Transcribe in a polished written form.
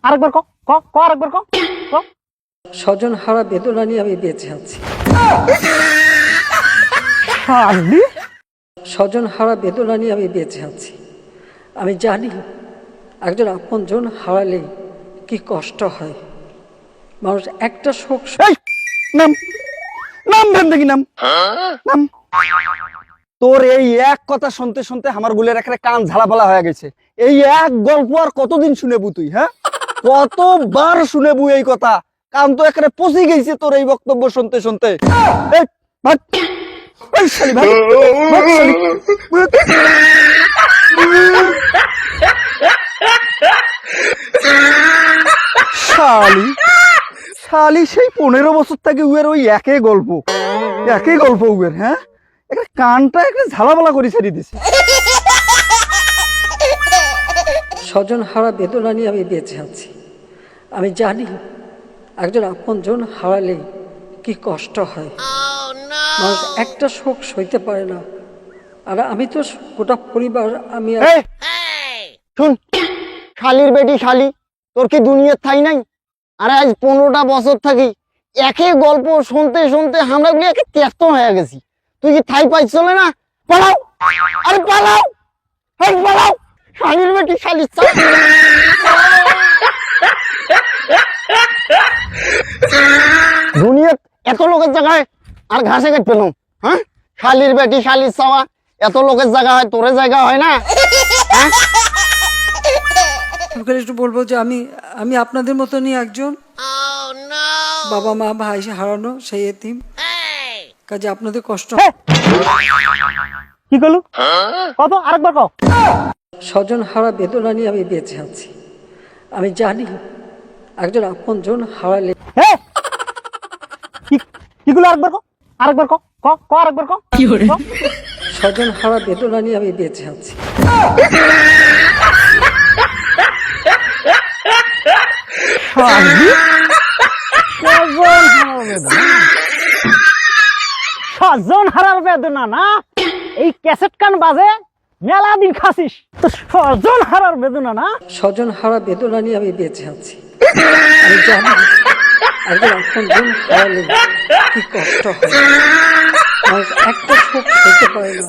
আরেকবার ক ক ক আরেকবার ক ক। স্বজন হারা বেদনা নিয়ে আমি বেঁচে আছি। শালি স্বজন হারা বেদনা নিয়ে আমি বেঁচে আছি। আমি জানি একজন আপনজন হারালে কি কষ্ট হয়। মানুষ একটা শোক এই নাম নাম ভেন দেখি নাম নাম। তোর এই এক কথা শুনতে শুনতে আমার গুলের এখানে কান ঝালাপালা হয়ে গেছে। এই এক গল্প আর কতদিন শুনেবু তুই? হ্যাঁ, কতবার শুনেবু এই কথা? কান তো এখানে পচে গেছে তোর এই বক্তব্য শুনতে শুনতে। এই ভাগ, এই শালি ভাগ, ভাগ শালি। শালি শালি সেই 15 বছর থেকে উয়ের ওই একই গল্প উয়ের। হ্যাঁ, একটা কানটা একটা ঝালাপালা করে ছেড়ে দিছে। স্বজন হারা বেদনা নিয়ে আমি বেঁচে আছি। আমি জানি একজন আপনজন হারালে কি কষ্ট হয়। মানুষ একটা শোক সইতে পারে না। আর আমি তো গোটা পরিবার আমি এই শুন, শালির বেটি শালি, তোর কি দুনিয়ার ঠাই নাই? আরে আজ 15টা বছর থাকি একই গল্প শুনতে শুনতে আমরা গুলি একে ত্যক্ত হয়ে গেছি। তুই কি ঠাই পাইছ না? পালাও, আরে পালাও, এই পালাও, শালির বেটি শালি। দুনিয়াত এত লোকের জায়গায় আর ঘাসে কেটে পেলাম। হ্যাঁ, শালির বেটি শালির চাওয়া এত লোকের জায়গা হয়, তোরে জায়গা হয় না? হ্যাঁ, একটু বলবো যে আমি আমি আপনাদের মতনই একজন বাবা মা ভাই হারানো সেই এতিম। কাজে আপনাদের কষ্ট। কি করলো? কত আরেকবার কও। স্বজন হারা বেদনা নিয়ে আমি বেঁচে আছি। আমি জানি একজন আপনজন হারালে কিগুলো আরেকবার কও, আরেকবার কও, ক ক আরেকবার কও। কি হরে? স্বজন হারা বেদনা নিয়ে আমি বেঁচে আছি। স্বজন হারার বেদনা না? এই ক্যাসেট কান বাজে মেলা দিন খাসিস তো। স্বজন হারার বেদনা না? স্বজন হারা বেদনা নিয়ে আমি বেঁচে আছি। আমি জানি একজন আপনজন হারালে কি কষ্ট হয়। মানুষ একটা শোক সইতে পারে না।